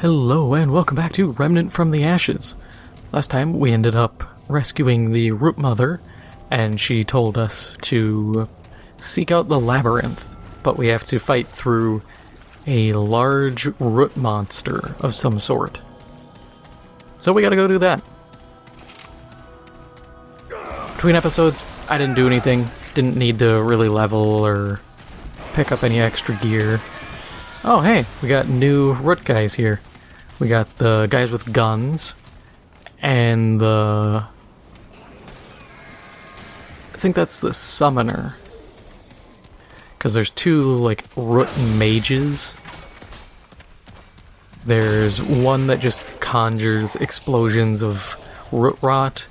Hello and welcome back to Remnant from the Ashes. Last time we ended up rescuing the Root Mother, and she told us to seek out the labyrinth, but we have to fight through a large root monster of some sort. So we gotta go do that. Between episodes, I didn't do anything, didn't need to really level or pick up any extra gear. Oh hey, we got new root guys here. We got the guys with guns, and I think that's the summoner. Because there's two, like, root mages. There's one that just conjures explosions of root rot,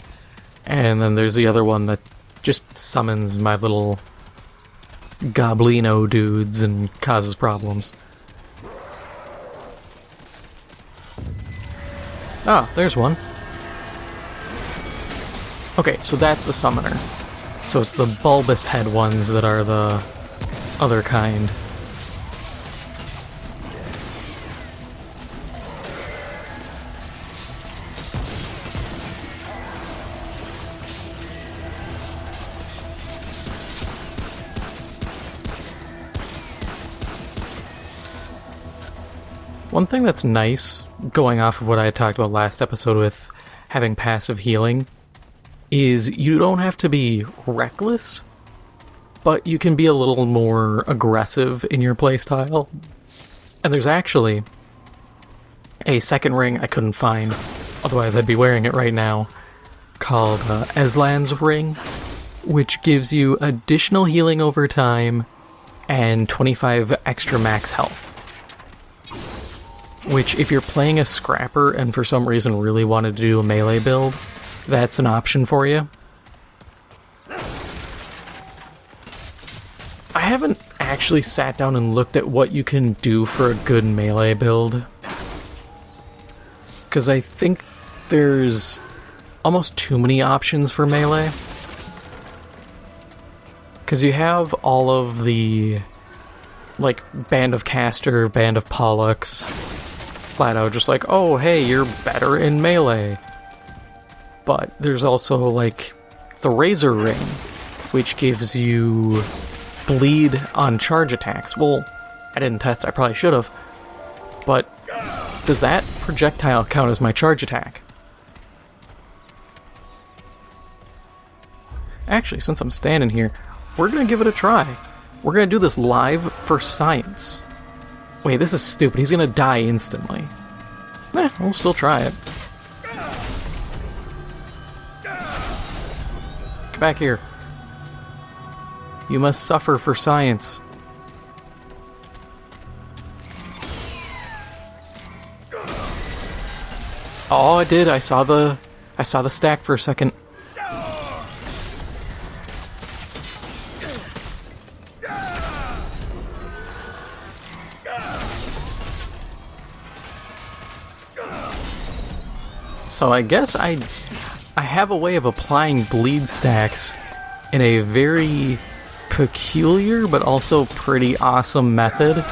and then there's the other one that just summons my little goblino dudes and causes problems. Ah, there's one. Okay, so that's the summoner. So it's the bulbous head ones that are the other kind. One thing that's nice, going off of what I had talked about last episode with having passive healing, is you don't have to be reckless, but you can be a little more aggressive in your playstyle. And there's actually a second ring I couldn't find, otherwise I'd be wearing it right now, called Eslan's Ring, which gives you additional healing over time and 25 extra max health. Which, if you're playing a scrapper and for some reason really wanted to do a melee build, that's an option for you. I haven't actually sat down and looked at what you can do for a good melee build, because I think there's almost too many options for melee. Because you have all of the, like, Band of Caster, Band of Pollux, flat out just like, oh hey, you're better in melee. But there's also, like, the Razor Ring, which gives you bleed on charge attacks. Well, I didn't test, I probably should have. But does that projectile count as my charge attack? Actually, since I'm standing here, we're gonna give it a try. We're gonna do this live for science. Wait, this is stupid. He's gonna die instantly. We'll still try it. Get back here. You must suffer for science. Oh, I did. I saw the stack for a second. So I guess I have a way of applying bleed stacks in a very peculiar but also pretty awesome method.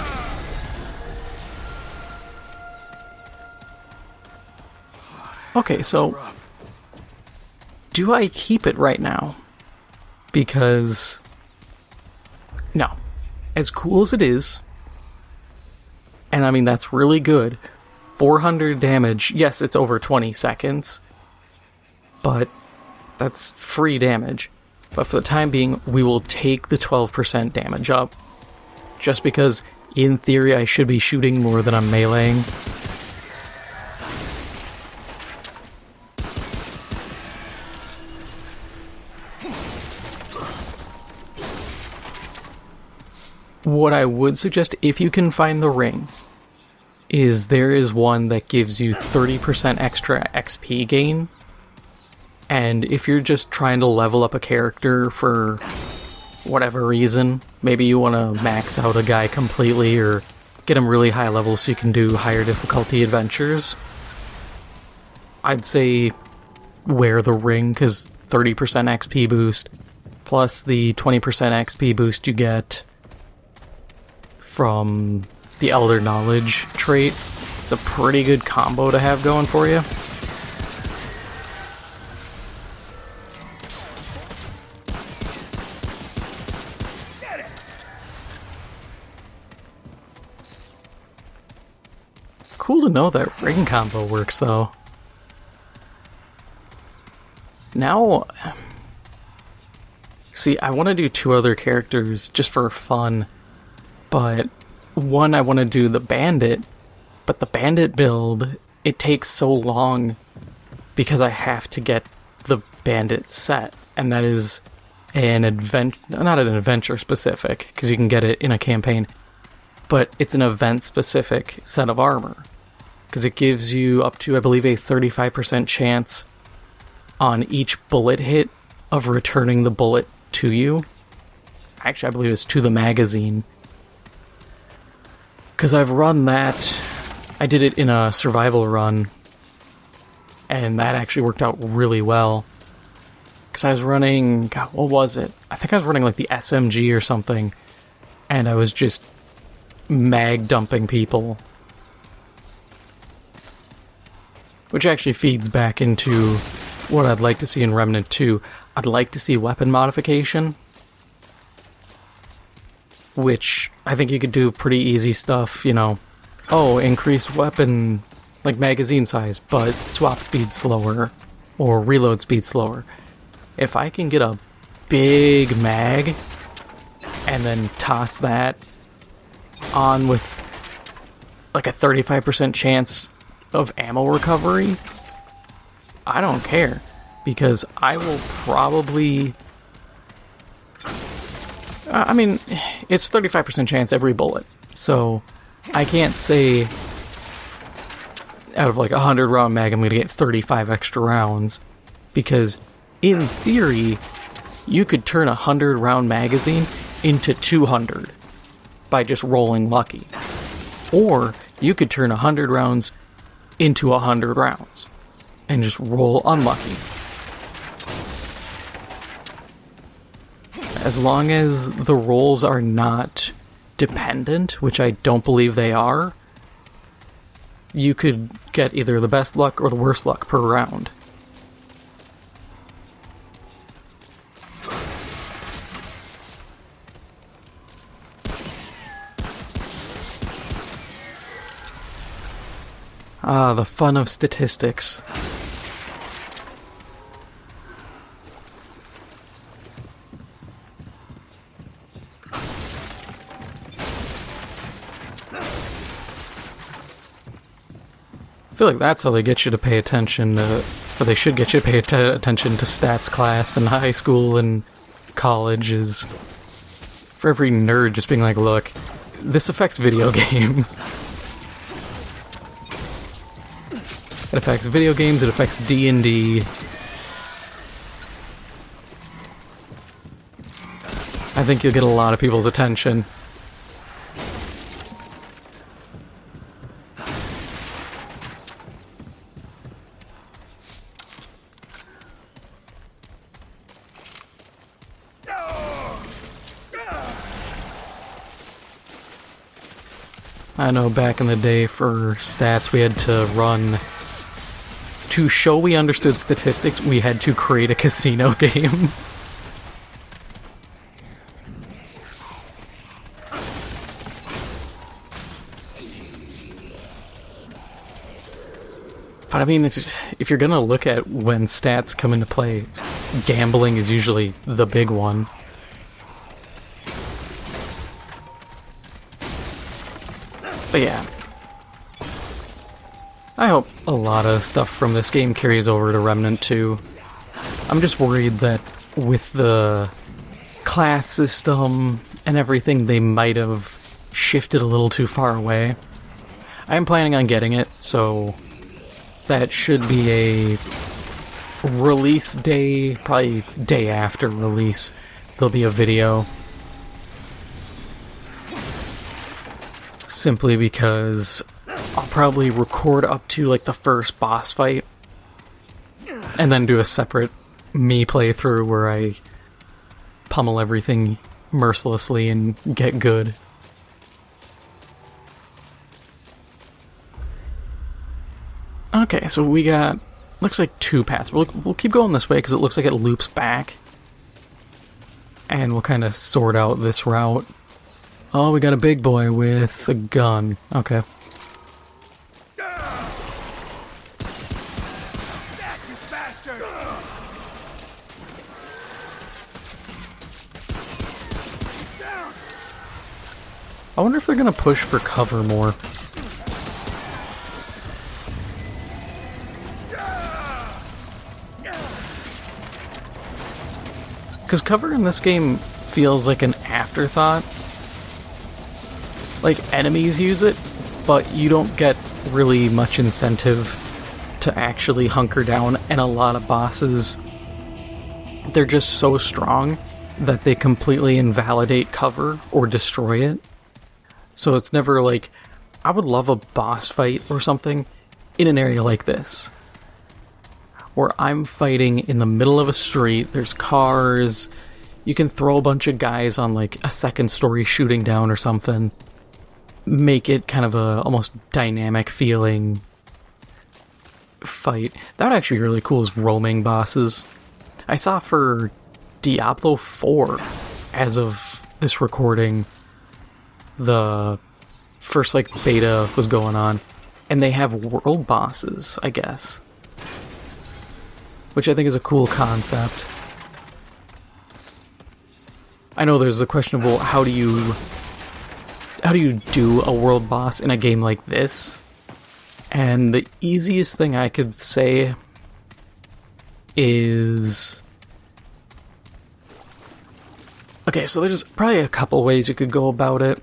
Okay, so do I keep it right now? Because no, as cool as it is, and I mean that's really good, 400 damage, yes, it's over 20 seconds, but that's free damage. But for the time being, we will take the 12% damage up, just because, in theory, I should be shooting more than I'm meleeing. What I would suggest, if you can find the ring, is there is one that gives you 30% extra XP gain, and if you're just trying to level up a character for whatever reason, maybe you want to max out a guy completely or get him really high level so you can do higher difficulty adventures, I'd say wear the ring, because 30% XP boost, plus the 20% XP boost you get from the Elder Knowledge trait It's a pretty good combo to have going for you. Cool to know that ring combo works, though. Now, see, I want to do 2 other characters just for fun, but one, I want to do the bandit, but the bandit build, it takes so long because I have to get the bandit set, and that is an not an adventure specific, because you can get it in a campaign, but it's an event specific set of armor, because it gives you up to, I believe, a 35% chance on each bullet hit of returning the bullet to you. Actually, I believe it's to the magazine. Because I've run that, I did it in a survival run, and that actually worked out really well. Because I was running, God, what was it? I think I was running like the SMG or something, and I was just mag dumping people. Which actually feeds back into what I'd like to see in Remnant 2. I'd like to see weapon modification, which I think you could do pretty easy stuff, you know. Oh, increase weapon, like magazine size, but swap speed slower, or reload speed slower. If I can get a big mag, and then toss that on with like a 35% chance of ammo recovery, I don't care, because I will probably... I mean, it's 35% chance every bullet, so I can't say out of like a 100 round mag I'm going to get 35 extra rounds, because in theory you could turn a 100 round magazine into 200 by just rolling lucky, or you could turn 100 rounds into 100 rounds and just roll unlucky. As long as the rolls are not dependent, which I don't believe they are, you could get either the best luck or the worst luck per round. Ah, the fun of statistics. I feel like that's how they get you to pay attention to, or they should get you to pay attention to stats class in high school and college, is for every nerd just being like, look, this affects video games. It affects video games, it affects D&D. I think you'll get a lot of people's attention. I know back in the day for stats we had to run... To show we understood statistics, we had to create a casino game. But I mean, if you're gonna look at when stats come into play, gambling is usually the big one. But yeah. I hope a lot of stuff from this game carries over to Remnant 2. I'm just worried that with the class system and everything, they might have shifted a little too far away. I am planning on getting it, so that should be a release day, probably day after release. There'll be a video. Simply because I'll probably record up to like the first boss fight and then do a separate me playthrough where I pummel everything mercilessly and get good. Okay, so we got, looks like 2 paths. We'll keep going this way because it looks like it loops back. And we'll kind of sort out this route. Oh, we got a big boy with a gun. Okay. I wonder if they're gonna push for cover more. Because cover in this game feels like an afterthought. Like, enemies use it, but you don't get really much incentive to actually hunker down, and a lot of bosses, they're just so strong that they completely invalidate cover or destroy it. So it's never like, I would love a boss fight or something in an area like this, where I'm fighting in the middle of a street, there's cars, you can throw a bunch of guys on like a second story shooting down or something, make it kind of a almost dynamic feeling fight. That would actually be really cool as roaming bosses. I saw for Diablo 4, as of this recording, the first like beta was going on, and they have world bosses, I guess, which I think is a cool concept. I know there's a question of, well, how do you do a world boss in a game like this? And the easiest thing I could say is, okay, so there's probably a couple ways you could go about it.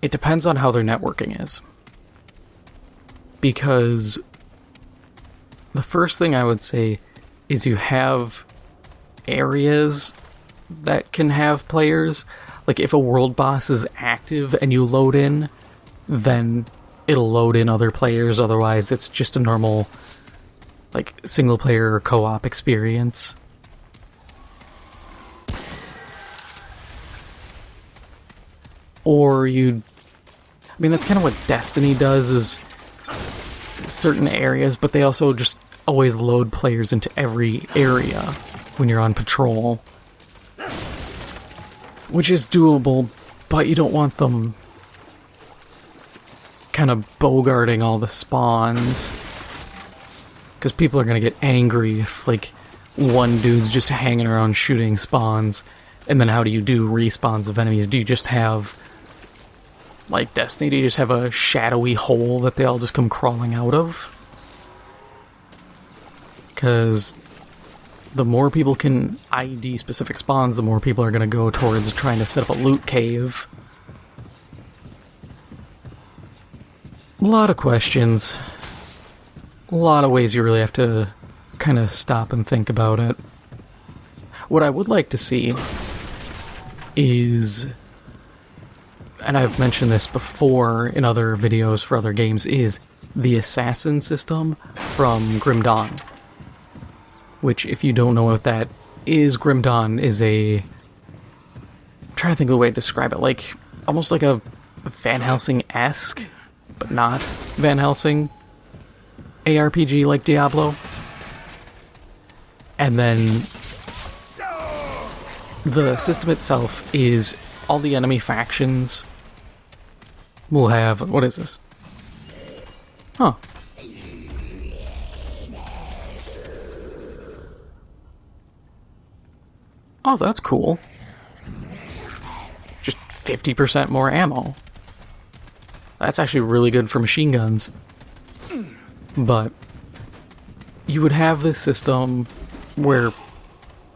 It depends on how their networking is. Because the first thing I would say is you have areas that can have players. Like, if a world boss is active and you load in, then it'll load in other players. Otherwise, it's just a normal, like, single-player or co-op experience. Or I mean, that's kind of what Destiny does, is certain areas, but they also just always load players into every area when you're on patrol. Which is doable, but you don't want them kind of bogarting all the spawns. Because people are going to get angry if, like, one dude's just hanging around shooting spawns. And then how do you do respawns of enemies? Do you just have, like Destiny, do you just have a shadowy hole that they all just come crawling out of? Because the more people can ID specific spawns, the more people are going to go towards trying to set up a loot cave. A lot of questions. A lot of ways you really have to kind of stop and think about it. What I would like to see is, and I've mentioned this before in other videos for other games, is the assassin system from Grim Dawn. Which, if you don't know what that is, Grim Dawn is I'm trying to think of a way to describe it, like, almost like a Van Helsing-esque, but not Van Helsing, ARPG like Diablo. And then the system itself is all the enemy factions will have, what is this? Huh. Oh, that's cool. Just 50% more ammo. That's actually really good for machine guns. But you would have this system where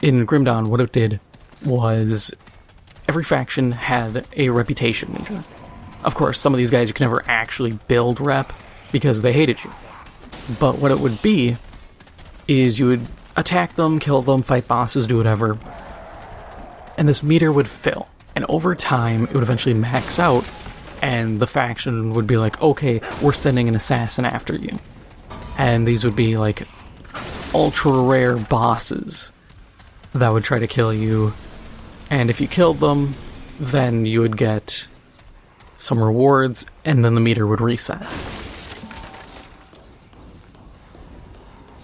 in Grim Dawn what it did was every faction had a reputation meter. Of course, some of these guys you can never actually build rep because they hated you. But what it would be is you would attack them, kill them, fight bosses, do whatever, and this meter would fill. And over time, it would eventually max out, and the faction would be like, okay, we're sending an assassin after you. And these would be like ultra rare bosses that would try to kill you. And if you killed them, then you would get some rewards, and then the meter would reset.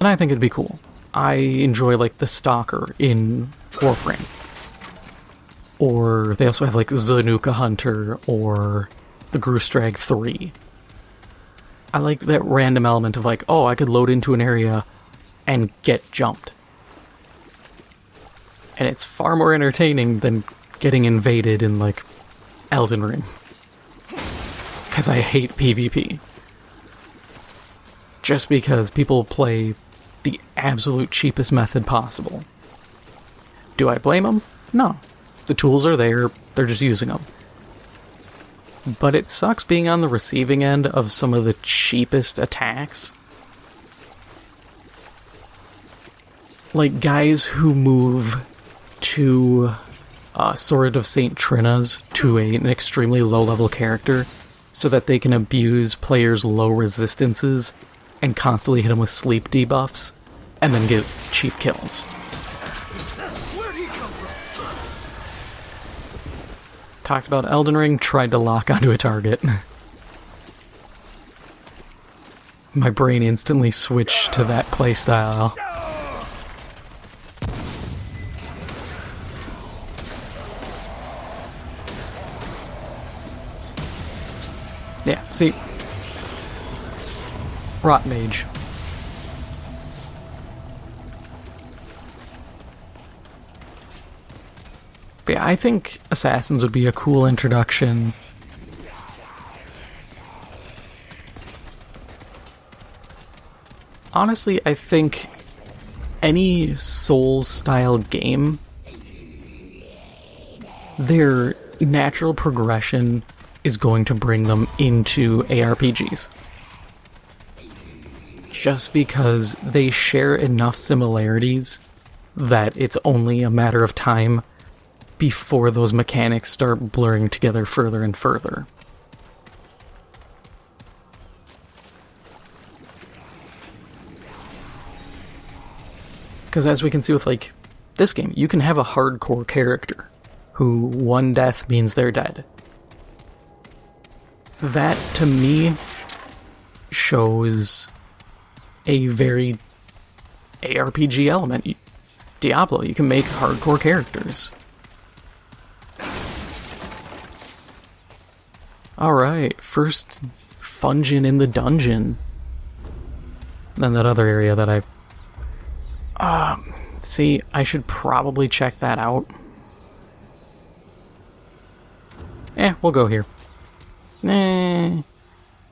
And I think it'd be cool. I enjoy, like, the Stalker in Warframe. Or they also have, like, Zanuka Hunter or the Groostrag 3. I like that random element of, like, oh, I could load into an area and get jumped. And it's far more entertaining than getting invaded in, like, Elden Ring. Because I hate PvP. Just because people play the absolute cheapest method possible. Do I blame them? No. The tools are there, they're just using them. But it sucks being on the receiving end of some of the cheapest attacks. Like guys who move to Sword of St. Trina's to an extremely low-level character so that they can abuse players' low resistances and constantly hit them with sleep debuffs and then get cheap kills. Talked about Elden Ring, tried to lock onto a target. My brain instantly switched to that playstyle. Yeah, see? Rot Mage. But yeah, I think Assassins would be a cool introduction. Honestly, I think any Souls-style game, their natural progression is going to bring them into ARPGs. Just because they share enough similarities that it's only a matter of time before those mechanics start blurring together further and further. Because as we can see with, like, this game, you can have a hardcore character who one death means they're dead. That, to me, shows a very ARPG element. Diablo, you can make hardcore characters. Alright, first Fungin in the dungeon. Then that other area that I... see, I should probably check that out. We'll go here.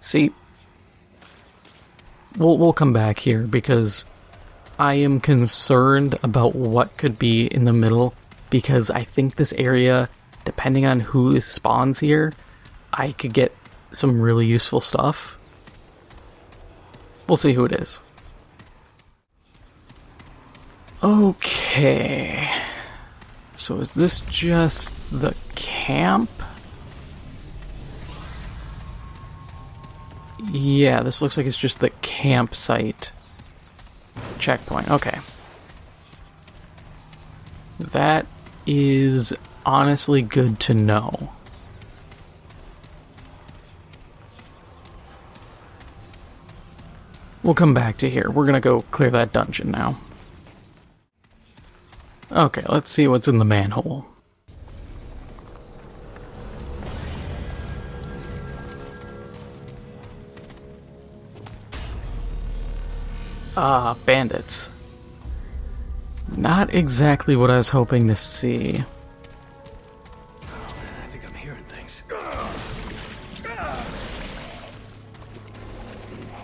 See, we'll come back here because I am concerned about what could be in the middle, because I think this area, depending on who spawns here, I could get some really useful stuff. We'll see who it is. Okay. So is this just the camp? Yeah, this looks like it's just the campsite checkpoint. Okay. That is honestly good to know. We'll come back to here. We're gonna go clear that dungeon now. Okay, let's see what's in the manhole. Bandits. Not exactly what I was hoping to see. Oh man, I think I'm hearing things.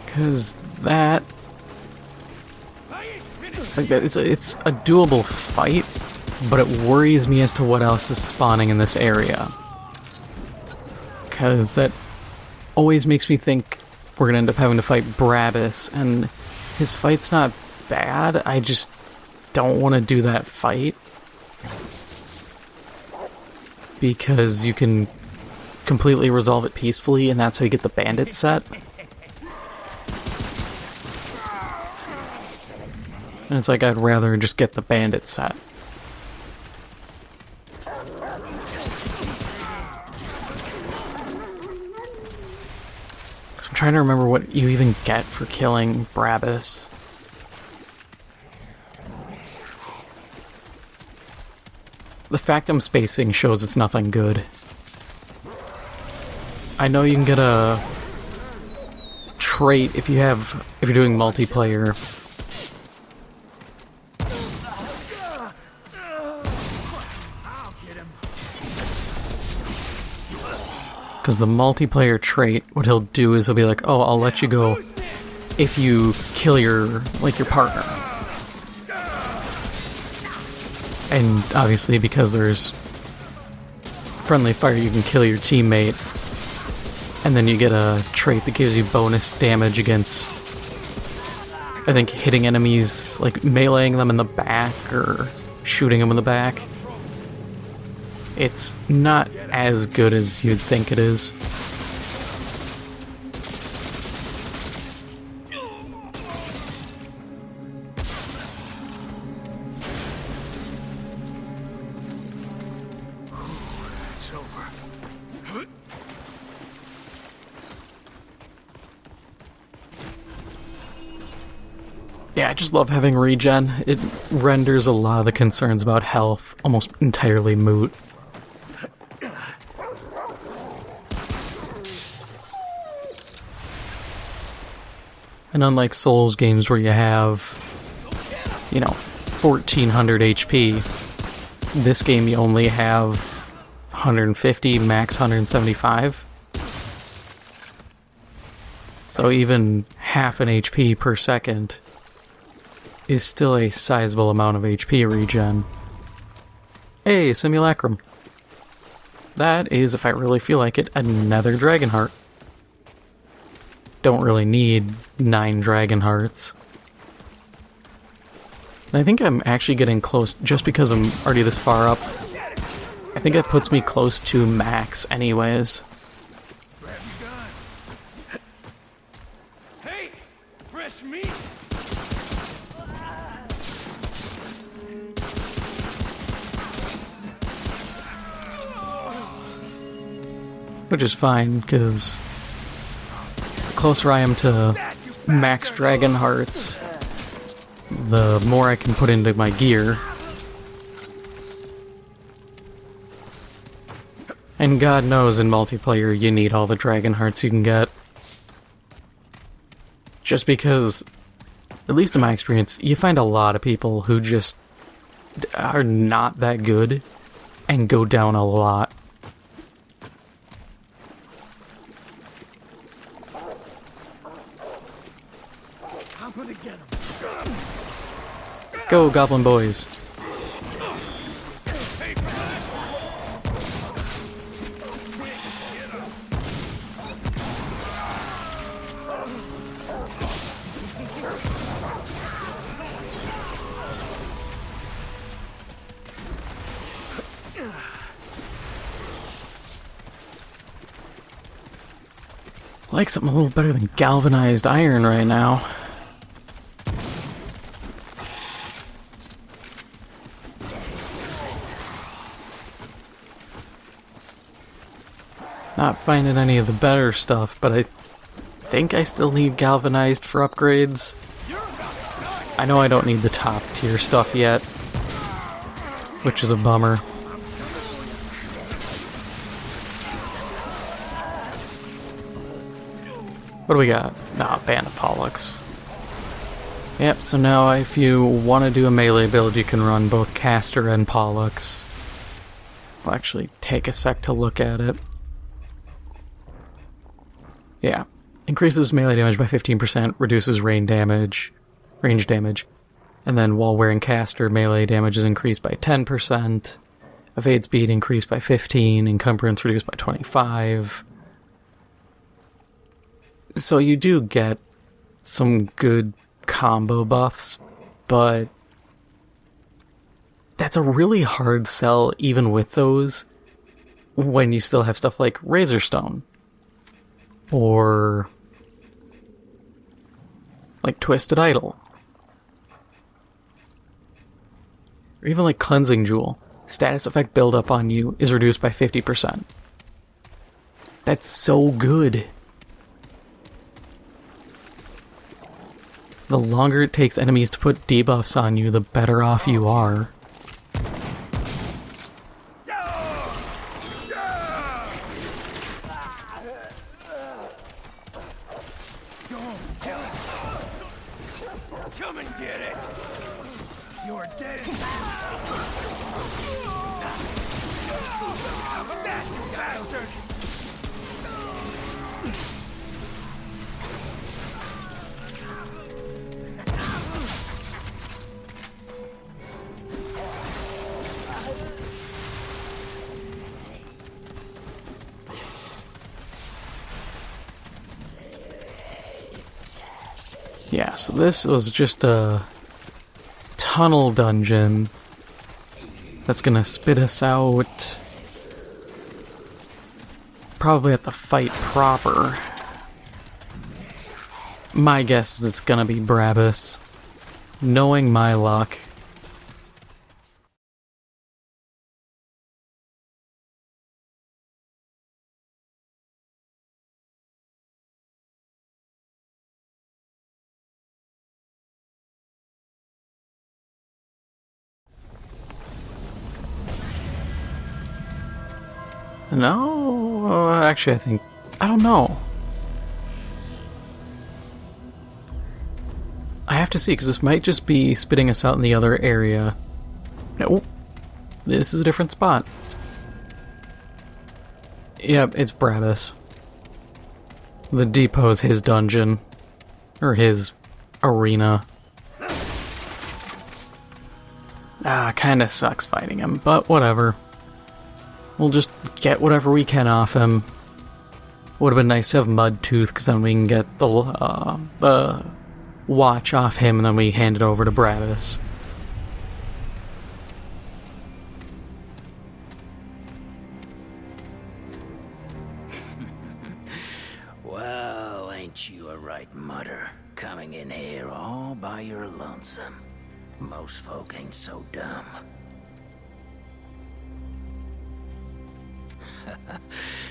Cause that... like that, it's a doable fight, but it worries me as to what else is spawning in this area. Cause that always makes me think we're gonna end up having to fight Brabus, and his fight's not bad, I just don't want to do that fight. Because you can completely resolve it peacefully, and that's how you get the bandit set. And it's like, I'd rather just get the bandit set. I'm trying to remember what you even get for killing Brabus. The fact I'm spacing shows it's nothing good. I know you can get a trait if you're doing multiplayer. Because the multiplayer trait, what he'll do is he'll be like, oh, I'll let you go if you kill your partner. And obviously because there's friendly fire, you can kill your teammate. And then you get a trait that gives you bonus damage against, I think, hitting enemies, like meleeing them in the back or shooting them in the back. It's not as good as you'd think it is. It's over. Yeah, I just love having regen. It renders a lot of the concerns about health almost entirely moot. And unlike Souls games where you have, 1400 HP, this game you only have 150, max 175. So even half an HP per second is still a sizable amount of HP regen. Hey, Simulacrum. That is, if I really feel like it, another Dragon Heart. Don't really need 9 Dragon Hearts. And I think I'm actually getting close, just because I'm already this far up. I think it puts me close to max anyways. Hey, fresh meat. Which is fine, because the closer I am to max Dragon Hearts, the more I can put into my gear. And God knows in multiplayer you need all the Dragon Hearts you can get. Just because, at least in my experience, you find a lot of people who just are not that good and go down a lot. I'm gonna get him. Go, Goblin Boys. I like something a little better than galvanized iron right now. Not finding any of the better stuff, but I think I still need galvanized for upgrades. I know I don't need the top tier stuff yet, which is a bummer. What do we got? Nah, Band of Pollux. Yep, so now if you want to do a melee build, you can run both Caster and Pollux. I'll actually take a sec to look at it. Yeah. Increases melee damage by 15%, reduces range damage, and then while wearing Caster, melee damage is increased by 10%, evade speed increased by 15, encumbrance reduced by 25. So you do get some good combo buffs, but that's a really hard sell even with those when you still have stuff like Razorstone or like Twisted Idol or even like Cleansing Jewel. Status effect buildup on you is reduced by 50%. That's so good. The longer it takes enemies to put debuffs on you, the better off you are. Come and get it! You're dead! Upset, you bastard! Yeah, so this was just a tunnel dungeon that's gonna spit us out probably at the fight proper. My guess is it's gonna be Brabus. Knowing my luck. No, actually I don't know. I have to see, because this might just be spitting us out in the other area. No, this is a different spot. Yep, it's Brabus. The depot's his dungeon. Or his arena. Kinda sucks fighting him, but whatever. We'll just get whatever we can off him. Would've been nice to have Mudtooth, because then we can get the watch off him, and then we hand it over to Brabus. Well, ain't you a right mutter, coming in here all by your lonesome. Most folk ain't so dumb.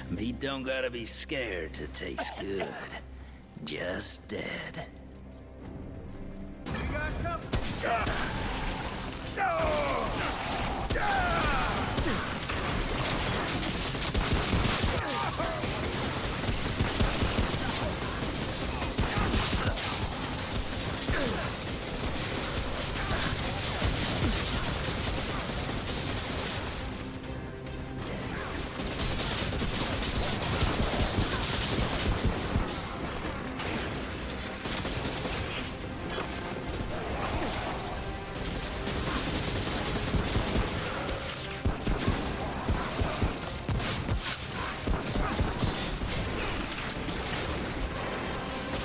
Meat don't gotta be scared to taste good. Just dead.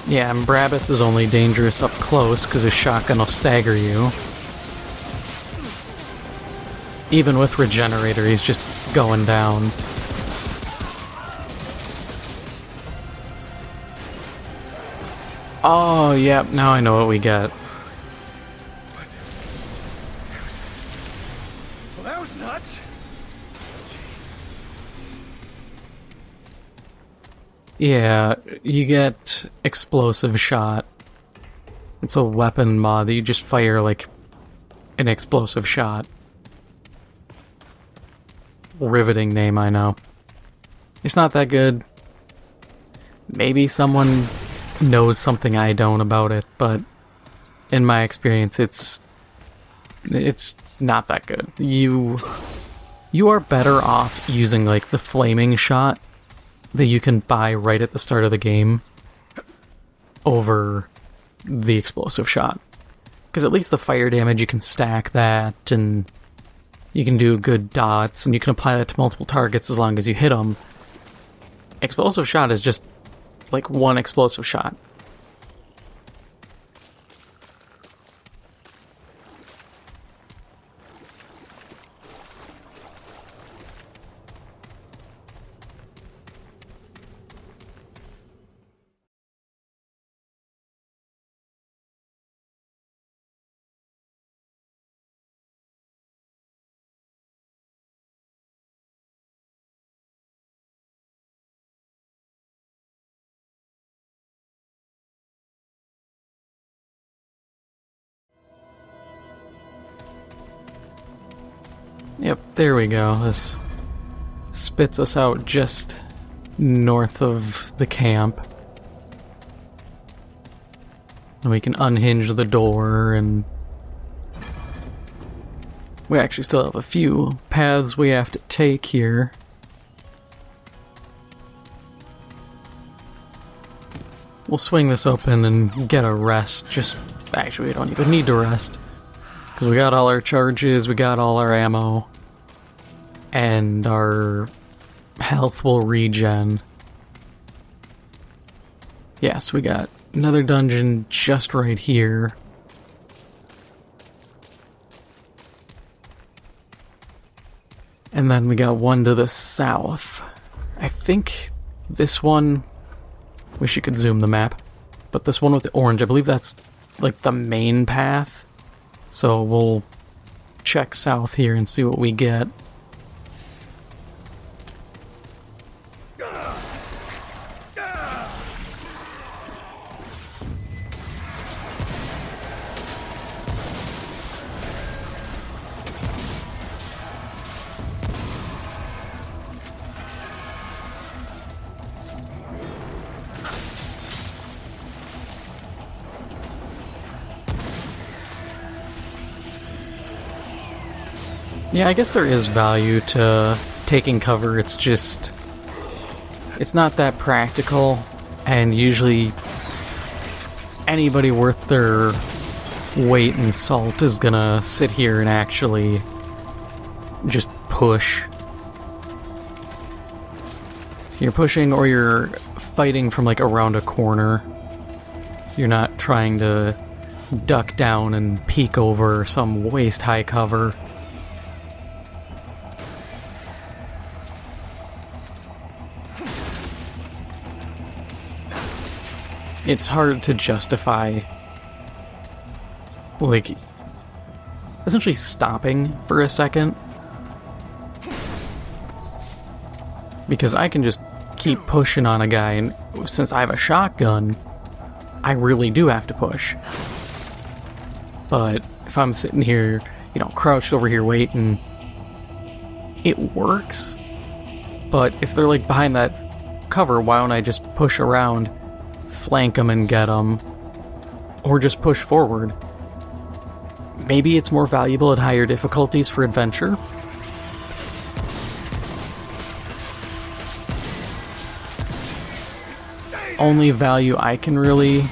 Yeah, and Brabus is only dangerous up close because his shotgun will stagger you. Even with Regenerator, he's just going down. Oh, yep, now I know what we get. Well, that was nuts. Yeah, you get Explosive Shot. It's a weapon mod that you just fire like an explosive shot. Riveting name, I know. It's not that good. Maybe someone knows something I don't about it, but in my experience, it's not that good. You are better off using like the flaming shot that you can buy right at the start of the game over the explosive shot. Because at least the fire damage, you can stack that, and you can do good dots, and you can apply that to multiple targets as long as you hit them. Explosive shot is just like one explosive shot. Yep, there we go. This spits us out just north of the camp. And we can unhinge the door, and we actually still have a few paths we have to take here. We'll swing this open and get a rest. Actually, we don't even need to rest. Because we got all our charges, we got all our ammo. And our health will regen. Yes, we got another dungeon just right here. And then we got one to the south. I think this one... Wish you could zoom the map. But this one with the orange, I believe that's like the main path. So we'll check south here and see what we get. Yeah, I guess there is value to taking cover, it's just... It's not that practical, and usually anybody worth their weight in salt is gonna sit here and actually just push. You're pushing or you're fighting from like around a corner. You're not trying to duck down and peek over some waist-high cover. It's hard to justify, like, essentially stopping for a second. Because I can just keep pushing on a guy, and since I have a shotgun, I really do have to push. But if I'm sitting here, you know, crouched over here waiting, it works. But if they're, like, behind that cover, why don't I just push around, flank them and get them, or just push forward? Maybe it's more valuable at higher difficulties for adventure. Only value I can really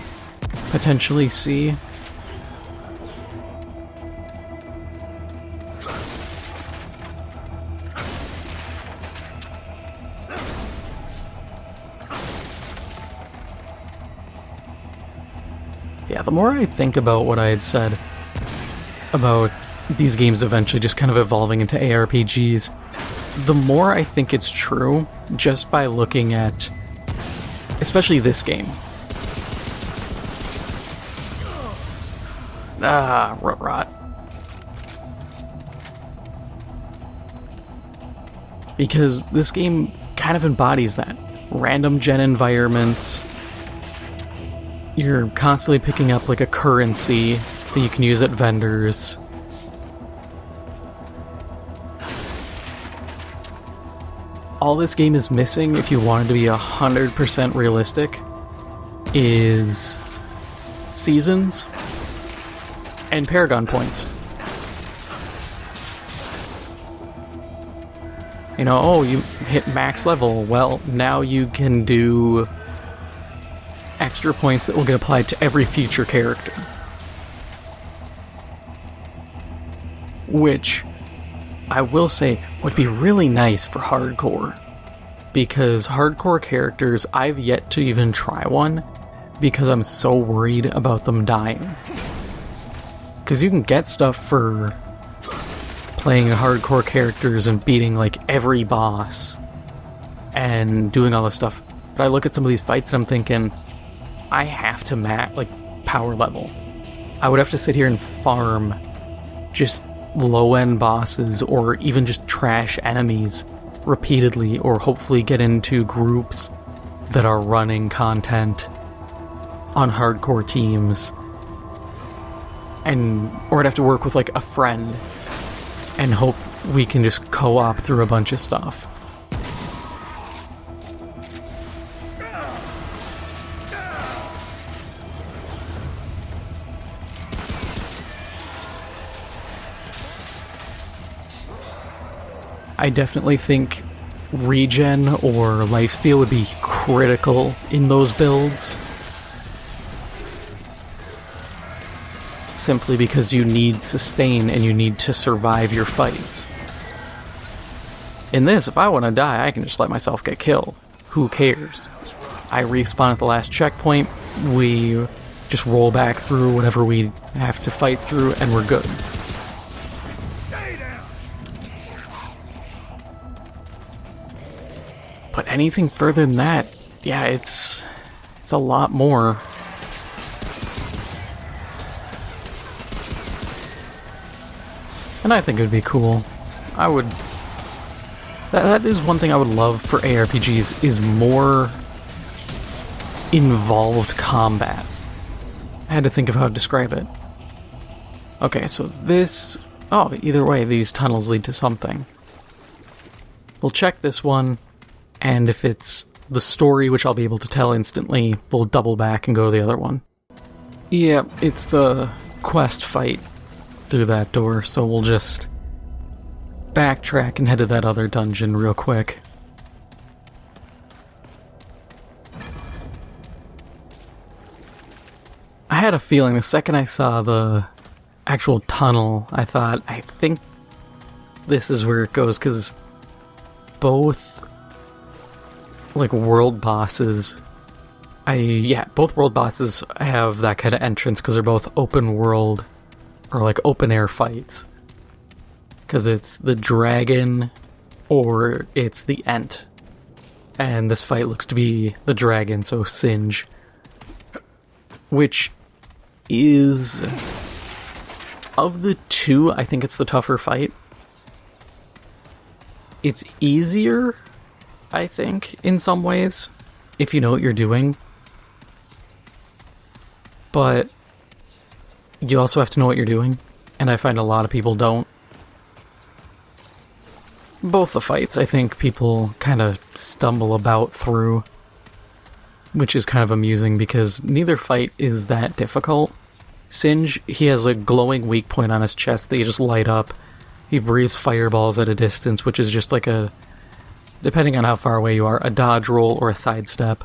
potentially see. Yeah, the more I think about what I had said about these games eventually just kind of evolving into ARPGs, the more I think it's true, just by looking at, especially this game. Rot. Because this game kind of embodies that. Random gen environments. You're constantly picking up like a currency that you can use at vendors. All this game is missing, if you wanted to be 100% realistic, is seasons and Paragon points. You know, oh, you hit max level, well, now you can do extra points that will get applied to every future character. Which, I will say, would be really nice for hardcore. Because hardcore characters, I've yet to even try one, because I'm so worried about them dying. Because you can get stuff for playing hardcore characters and beating like every boss and doing all this stuff. But I look at some of these fights and I'm thinking, I have to power level. I would have to sit here and farm just low-end bosses or even just trash enemies repeatedly, or hopefully get into groups that are running content on hardcore teams, or I'd have to work with like a friend and hope we can just co-op through a bunch of stuff. I definitely think regen or lifesteal would be critical in those builds. Simply because you need sustain and you need to survive your fights. In this, if I want to die, I can just let myself get killed. Who cares? I respawn at the last checkpoint, we just roll back through whatever we have to fight through, and we're good. But anything further than that, yeah, it's a lot more. And I think it would be cool. I would... That is one thing I would love for ARPGs, is more involved combat. I had to think of how to describe it. Okay, so this... Oh, either way, these tunnels lead to something. We'll check this one, and if it's the story, which I'll be able to tell instantly, we'll double back and go to the other one. Yeah, it's the quest fight through that door, so we'll just backtrack and head to that other dungeon real quick. I had a feeling the second I saw the actual tunnel, I thought, I think this is where it goes, because both, like, world bosses, both world bosses have that kind of entrance, because they're both open world, or like open air fights. Because it's the dragon, or it's the Ent. And this fight looks to be the dragon, so Singe. Which is... Of the two, I think it's the tougher fight. It's easier, I think, in some ways, if you know what you're doing. But you also have to know what you're doing, and I find a lot of people don't. Both the fights, I think people kind of stumble about through, which is kind of amusing because neither fight is that difficult. Singe, he has a glowing weak point on his chest that you just light up. He breathes fireballs at a distance, which is just like a, depending on how far away you are, a dodge roll or a sidestep.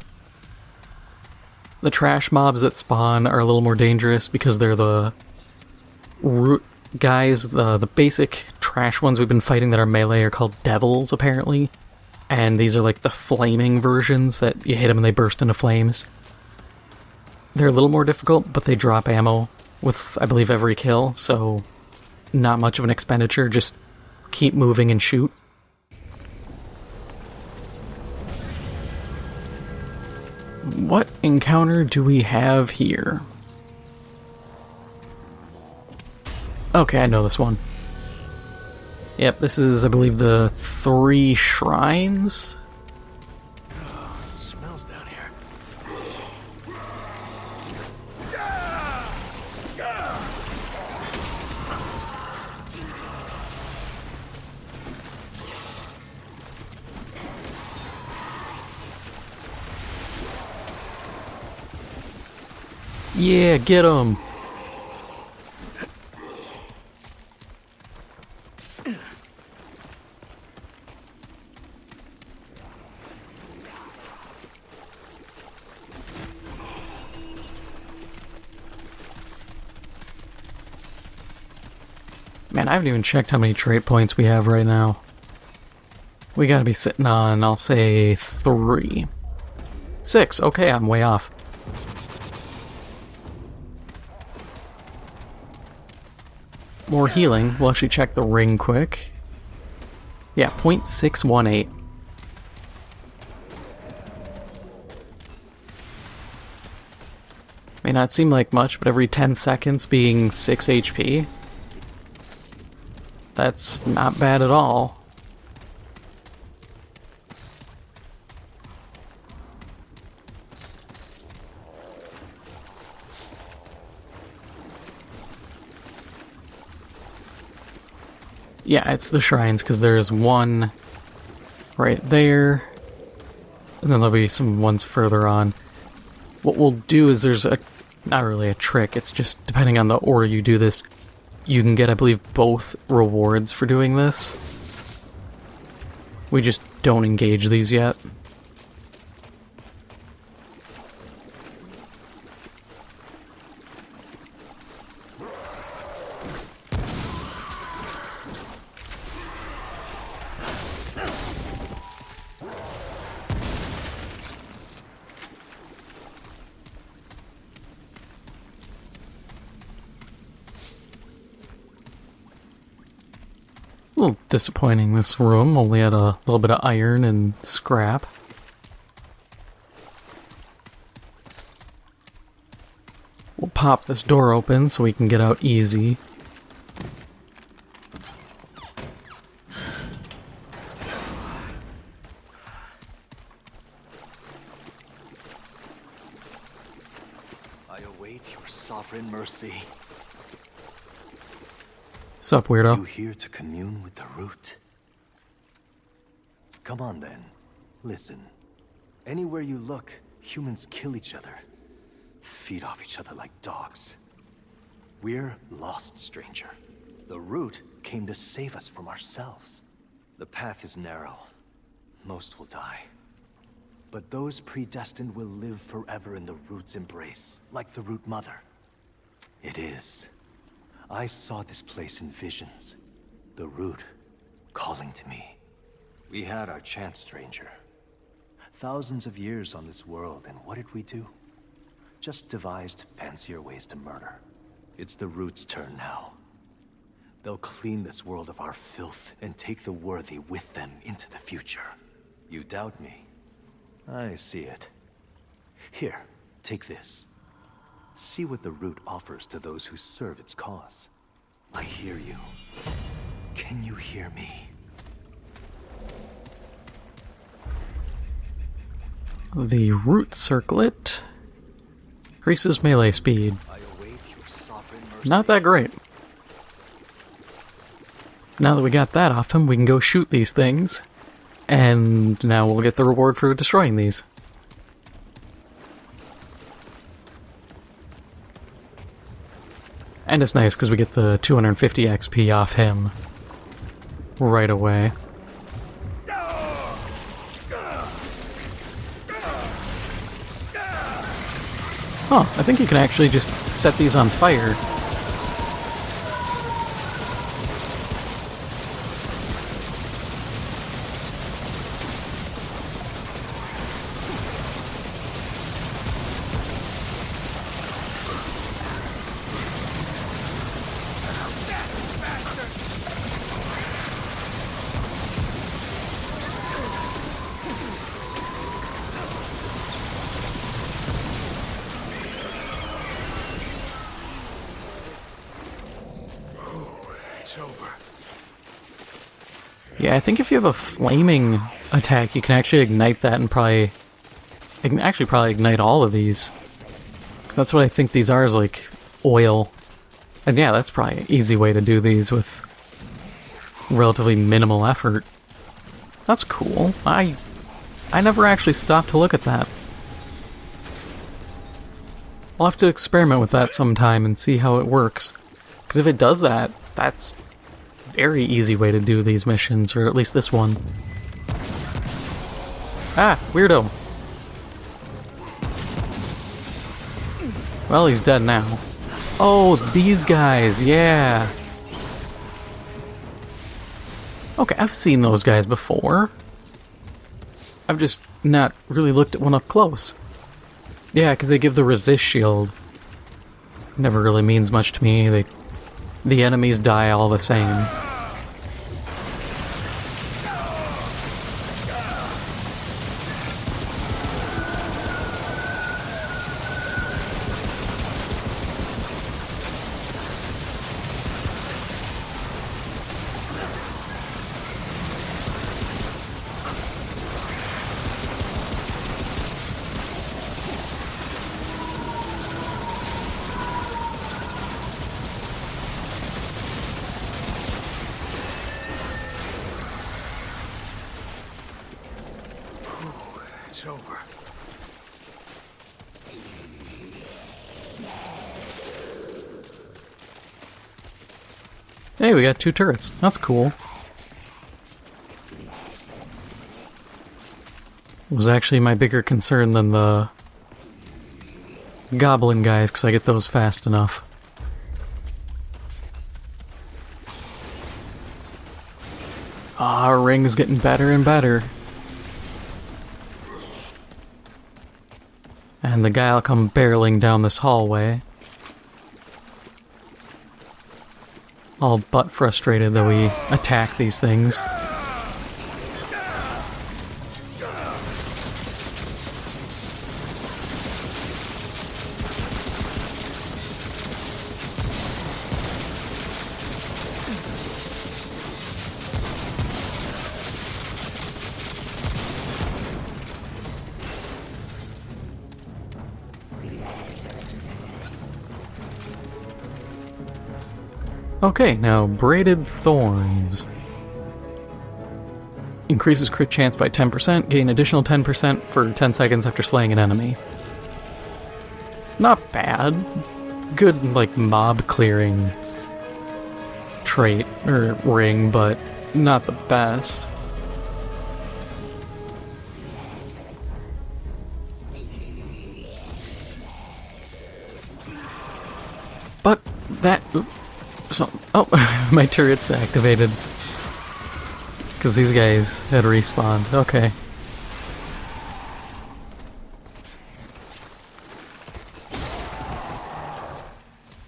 The trash mobs that spawn are a little more dangerous because they're the root guys. The basic trash ones we've been fighting that are melee are called devils, apparently. And these are like the flaming versions that you hit them and they burst into flames. They're a little more difficult, but they drop ammo with, I believe, every kill, so not much of an expenditure, just keep moving and shoot. What encounter do we have here? Okay, I know this one. Yep, this is, I believe, the 3 shrines? It smells down here. Yeah, get him! Man, I haven't even checked how many trait points we have right now. We gotta be sitting on, I'll say, 3. 6, okay, I'm way off. More healing. We'll actually check the ring quick. Yeah, 0.618. May not seem like much, but every 10 seconds being 6 HP. That's not bad at all. Yeah, it's the shrines, because there's one right there, and then there'll be some ones further on. What we'll do is there's a, not really a trick, it's just depending on the order you do this, you can get, I believe, both rewards for doing this. We just don't engage these yet. A little disappointing, this room. Only had a little bit of iron and scrap. We'll pop this door open so we can get out easy. I await your sovereign mercy. Sup, weirdo? You here to commune with the root? Come on then. Listen. Anywhere you look, humans kill each other. Feed off each other like dogs. We're lost, stranger. The root came to save us from ourselves. The path is narrow. Most will die. But those predestined will live forever in the root's embrace, like the root mother. It is. I saw this place in visions. The root calling to me. We had our chance, stranger. Thousands of years on this world, and what did we do? Just devised fancier ways to murder. It's the root's turn now. They'll clean this world of our filth and take the worthy with them into the future. You doubt me? I see it. Here, take this. See what the root offers to those who serve its cause. I hear you. Can you hear me? The root circlet increases melee speed. I await your sovereign mercy. Not that great. Now that we got that off him, we can go shoot these things. And now we'll get the reward for destroying these. And it's nice because we get the 250 XP off him right away. Huh, I think you can actually just set these on fire. It's over. Yeah, I think if you have a flaming attack, you can actually ignite that and probably... I can actually probably ignite all of these. Because that's what I think these are, is like oil. And yeah, that's probably an easy way to do these with relatively minimal effort. That's cool. I never actually stopped to look at that. I'll have to experiment with that sometime and see how it works. Because if it does that, that's a very easy way to do these missions, or at least this one. Ah, weirdo. Well, he's dead now. Oh, these guys, yeah. Okay, I've seen those guys before. I've just not really looked at one up close. Yeah, because they give the resist shield. Never really means much to me. The enemies die all the same. It's over. Hey, we got 2 turrets. That's cool. was actually my bigger concern than the goblin guys, because I get those fast enough. Our ring is getting better and better. And the guy will come barreling down this hallway. All but frustrated that we attack these things. Okay, now Braided Thorns. Increases crit chance by 10%, gain additional 10% for 10 seconds after slaying an enemy. Not bad. Good, like, mob clearing trait, or ring, but not the best. But that... So, oh, my turret's activated. Because these guys had respawned. Okay.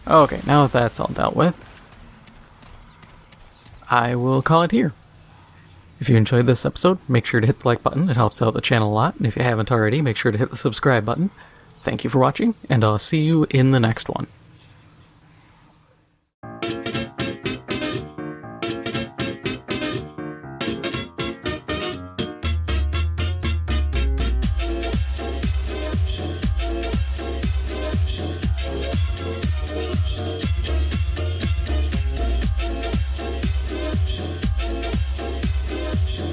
Okay, now that that's all dealt with, I will call it here. If you enjoyed this episode, make sure to hit the like button. It helps out the channel a lot. And if you haven't already, make sure to hit the subscribe button. Thank you for watching, and I'll see you in the next one.